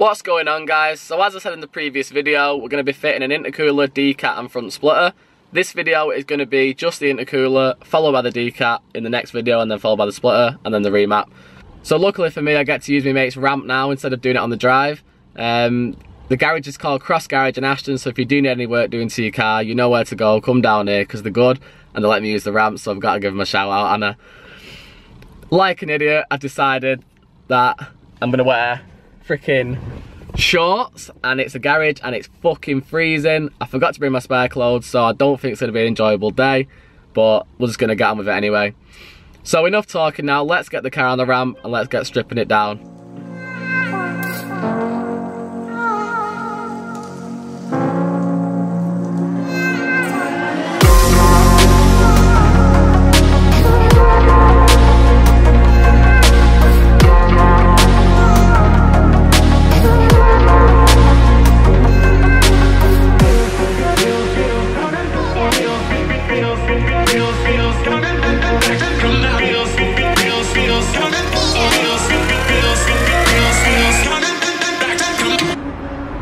What's going on, guys? So as I said in the previous video, we're going to be fitting an intercooler, decat and front splitter. This video is going to be just the intercooler, followed by the decat in the next video, and then followed by the splitter and then the remap. So luckily for me, I get to use my mate's ramp now instead of doing it on the drive. The garage is called Cross Garage in Ashton, so if you do need any work doing to your car, you know where to go. Come down here because they're good and they let me use the ramp, so I've got to give them a shout out. And like an idiot, I've decided that I'm going to wear freaking shorts, and it's a garage and it's fucking freezing. I forgot to bring my spare clothes, so I don't think it's going to be an enjoyable day, but we're just going to get on with it anyway. So enough talking now, let's get the car on the ramp and let's get stripping it down.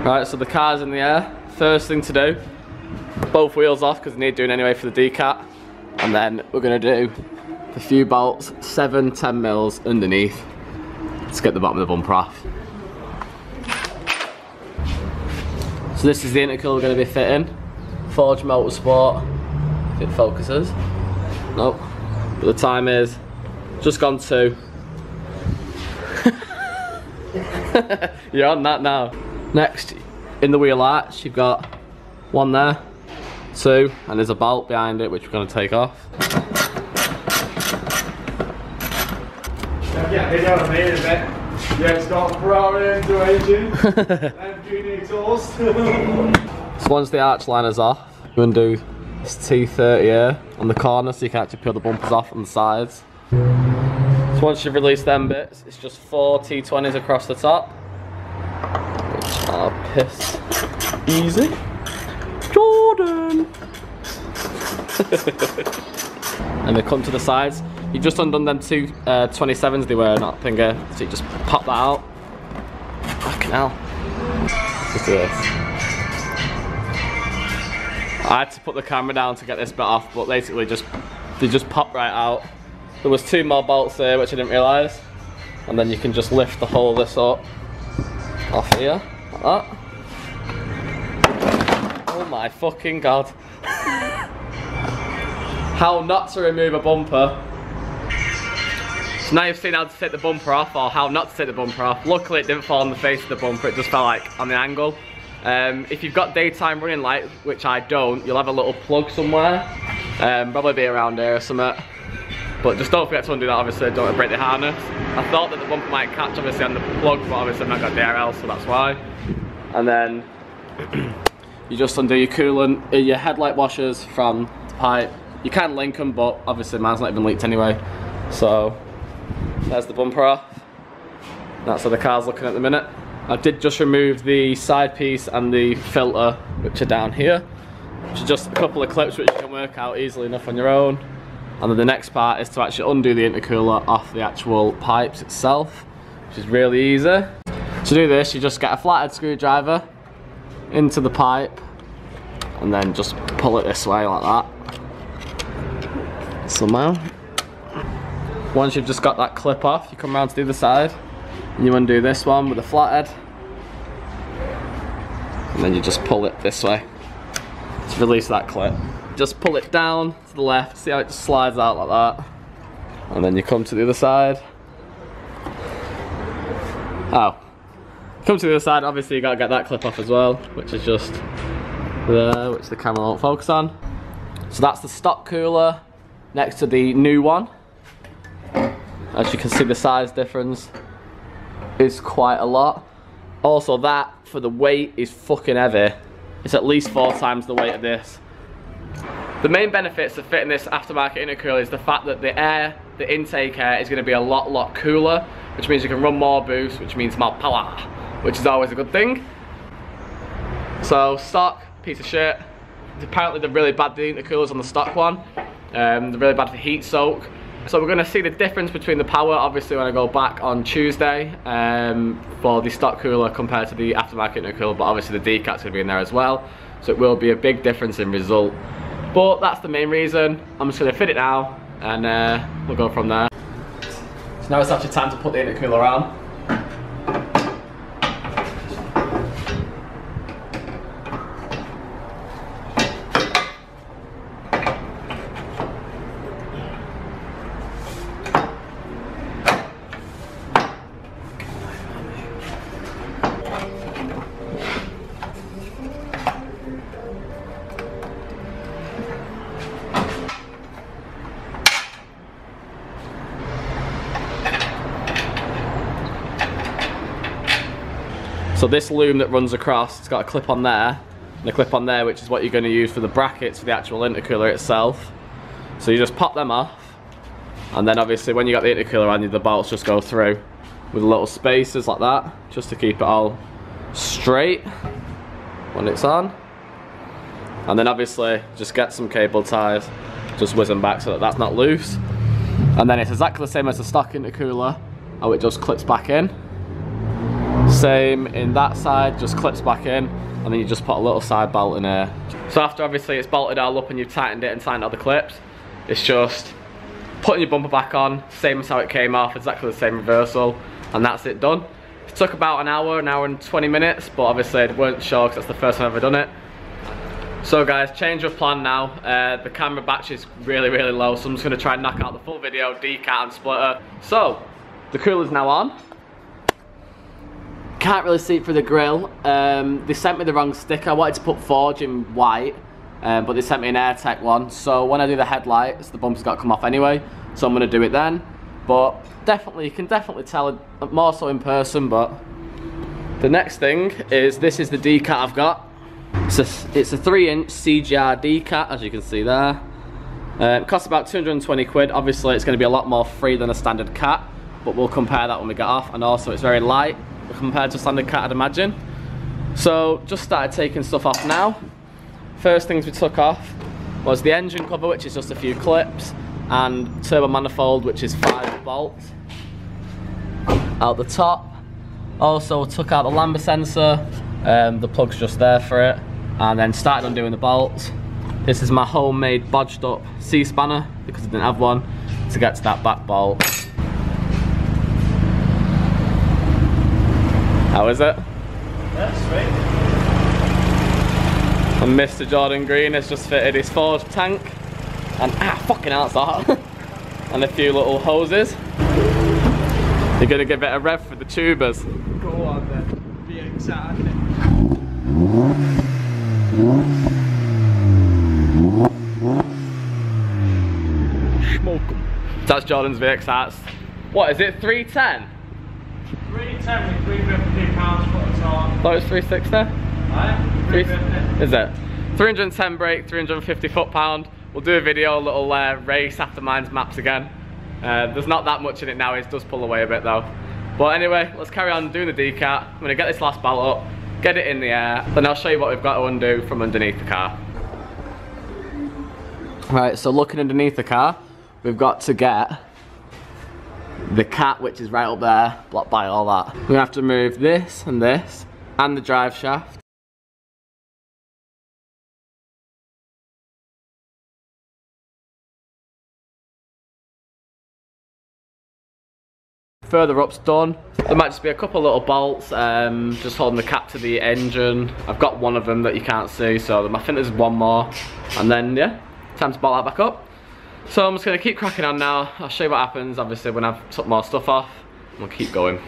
Right, so the car's in the air. First thing to do, both wheels off because they need doing anyway for the decat. And then we're gonna do a few bolts, 7-10 mils underneath. Let's get the bottom of the bumper off. So this is the intercooler we're gonna be fitting. Forge Motorsport, if it focuses. Nope, but the time is just gone 2. You're on that now. Next, in the wheel arch, you've got 1 there, 2, and there's a bolt behind it which we're going to take off. Yeah, they don't mean it, mate. Yeah, it's got a Ferrari engine, MGD toast. So once the arch liner's off, you undo this T30 here on the corner so you can actually peel the bumpers off on the sides. So once you've released them bits, it's just 4 T20s across the top. Oh, piss. Easy. Jordan! And they come to the sides. You've just undone them 2 27s they were not finger, so you just pop that out. Fucking hell. Let's do this. I had to put the camera down to get this bit off, but basically they just pop right out. There was 2 more bolts there which I didn't realise. And then you can just lift the whole of this up off here. Like that. Oh my fucking god. How not to remove a bumper. So now you've seen how to take the bumper off, or how not to take the bumper off. Luckily it didn't fall on the face of the bumper, it just fell like on the angle. If you've got daytime running light, which I don't, you'll have a little plug somewhere. Probably be around here or something. But just don't forget to undo that, obviously, don't want to break the harness. I thought that the bumper might catch obviously on the plug, but obviously I've not got DRL, so that's why. And then you just undo your coolant, your headlight washers from the pipe. You can link them, but obviously mine's not even leaked anyway. So there's the bumper off. That's how the car's looking at the minute. I did just remove the side piece and the filter, which are down here, which are just a couple of clips which you can work out easily enough on your own. And then the next part is to actually undo the intercooler off the actual pipes itself, which is really easy. To do this, you just get a flathead screwdriver into the pipe and then just pull it this way like that. Somehow. Once you've just got that clip off, you come around to the other side and you undo this one with a flathead. And then you just pull it this way to release that clip. Just pull it down to the left, see how it just slides out like that. And then you come to the other side. Oh. Come to the other side, obviously you gotta get that clip off as well, which is just there, which the camera won't focus on. So that's the stock cooler next to the new one. As you can see, the size difference is quite a lot. Also, that, for the weight, is fucking heavy. It's at least 4 times the weight of this. The main benefits of fitting this aftermarket intercooler is the fact that the air, the intake air, is going to be a lot cooler, which means you can run more boost, which means more power, which is always a good thing. So stock, piece of shit. Apparently they're really bad, the intercoolers on the stock one. They're really bad for heat soak. So we're going to see the difference between the power, obviously, when I go back on Tuesday for the stock cooler compared to the aftermarket intercooler, but obviously the Decat's going to be in there as well. So it will be a big difference in result. But that's the main reason. I'm just going to fit it now and we'll go from there. So now it's actually time to put the intercooler on. So this loom that runs across, it's got a clip on there, and a clip on there, which is what you're going to use for the brackets for the actual intercooler itself. So you just pop them off, and then obviously when you got the intercooler on, the bolts just go through with little spacers like that, just to keep it all straight when it's on. And then obviously just get some cable ties, just whiz them back so that that's not loose. And then it's exactly the same as the stock intercooler, how it just clips back in. Same in that side, just clips back in, and then you just put a little side bolt in here. So after obviously it's bolted all up and you've tightened it and tightened all the clips, it's just putting your bumper back on, same as how it came off, exactly the same reversal, and that's it done. It took about an hour and 20 minutes, but obviously I weren't sure because that's the first time I've ever done it. So guys, change of plan now. The camera battery is really low, so I'm just going to try and knock out the full video, Decat and splitter. So, the cooler's now on. Can't really see it through the grill. They sent me the wrong sticker. I wanted to put Forge in white, but they sent me an AirTech one. So when I do the headlights, the bumper's got to come off anyway. So I'm going to do it then. But definitely, you can definitely tell more so in person. But the next thing is, this is the Decat I've got. It's a 3-inch CGR Decat, as you can see there. It costs about 220 quid. Obviously, it's going to be a lot more free than a standard cat, but we'll compare that when we get off. And also, it's very light compared to standard cat, I'd imagine. So just started taking stuff off now. First things we took off was the engine cover, which is just a few clips, and turbo manifold, which is 5 bolts out the top. Also took out the lambda sensor, the plug's just there for it, and then started undoing the bolts. This is my homemade bodged up C-spanner because I didn't have one to get to that back bolt. How is it? That's sweet. And Mr. Jordan Green has just fitted his Forge tank and fucking hell, it's hot. And a few little hoses. You're gonna give it a rev for the tubers. Go on then, be excited. Smoke 'em. That's Jordan's VXX. What is it, 310? 310 with 350 pounds foot of torque. Thought it was 360? Right? 350. Is it? 310 brake, 350 foot-pound. We'll do a video, a little race after mine's maps again. There's not that much in it now, it does pull away a bit though. But anyway, let's carry on doing the Decat. I'm going to get this last bolt up, get it in the air, then I'll show you what we've got to undo from underneath the car. Right, so looking underneath the car, we've got to get the cat, which is right up there, blocked by all that. We're gonna have to remove this, and the drive shaft. Further up's done. There might just be a couple little bolts, just holding the cat to the engine. I've got one of them that you can't see, so I think there's one more. And then, yeah, time to bolt that back up. So I'm just going to keep cracking on now. I'll show you what happens, obviously, when I've took more stuff off. And we'll keep going.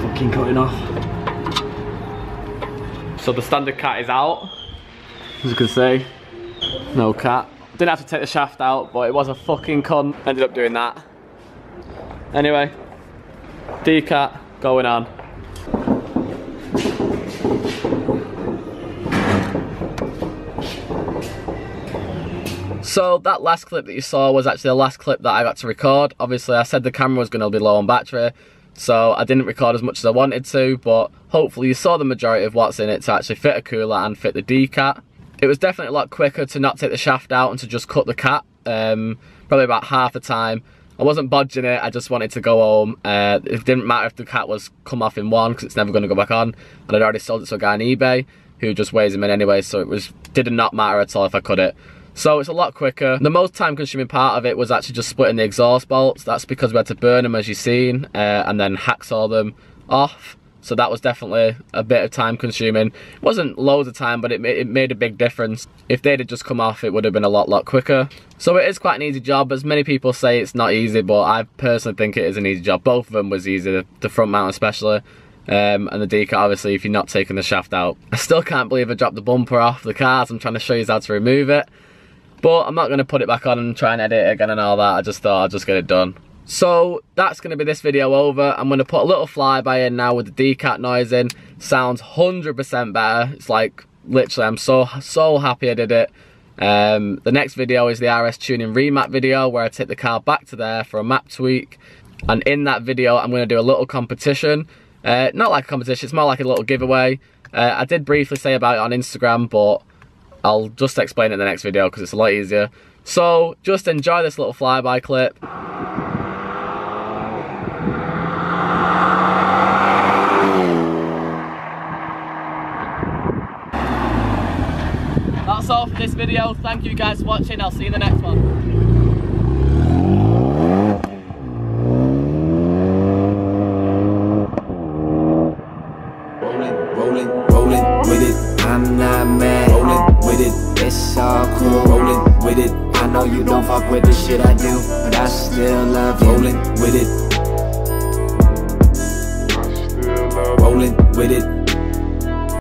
Fucking cutting off. So the standard cat is out. As you can see, no cat. Didn't have to take the shaft out, but it was a fucking cunt. Ended up doing that. Anyway, Decat going on. So that last clip that you saw was actually the last clip that I got to record. Obviously I said the camera was going to be low on battery, so I didn't record as much as I wanted to, but hopefully you saw the majority of what's in it to actually fit a cooler and fit the Decat. It was definitely a lot quicker to not take the shaft out and to just cut the cat, probably about half the time. I wasn't bodging it, I just wanted to go home. It didn't matter if the cat was come off in one, because it's never going to go back on, and I'd already sold it to a guy on eBay who just weighs them in anyway, so it did not matter at all if I cut it. So it's a lot quicker. The most time consuming part of it was actually just splitting the exhaust bolts. That's because we had to burn them, as you've seen, and then hacksaw them off. So that was definitely a bit of time consuming. It wasn't loads of time, but it made a big difference. If they'd have just come off, it would have been a lot quicker. So it is quite an easy job. As many people say it's not easy, but I personally think it is an easy job. Both of them was easy, the front mount especially. And the Decat, obviously, if you're not taking the shaft out. I still can't believe I dropped the bumper off the cars. I'm trying to show you how to remove it. But I'm not going to put it back on and try and edit it again and all that. I just thought I'd just get it done. So that's going to be this video over. I'm going to put a little flyby in now with the Decat noise in. Sounds 100% better. It's like, literally, I'm so happy I did it. The next video is the RS tuning remap video, where I take the car back to there for a map tweak. And in that video, I'm going to do a little competition. Not like a competition, it's more like a little giveaway. I did briefly say about it on Instagram, but I'll just explain it in the next video because it's a lot easier. So just enjoy this little flyby clip. That's all for this video. Thank you guys for watching. I'll see you in the next one. Rolling with it, I'm not mad. Rolling with it, it's all cool. Rolling with it, I know you don't fuck with the shit I do, but I still love you. Rolling with it, rolling with it.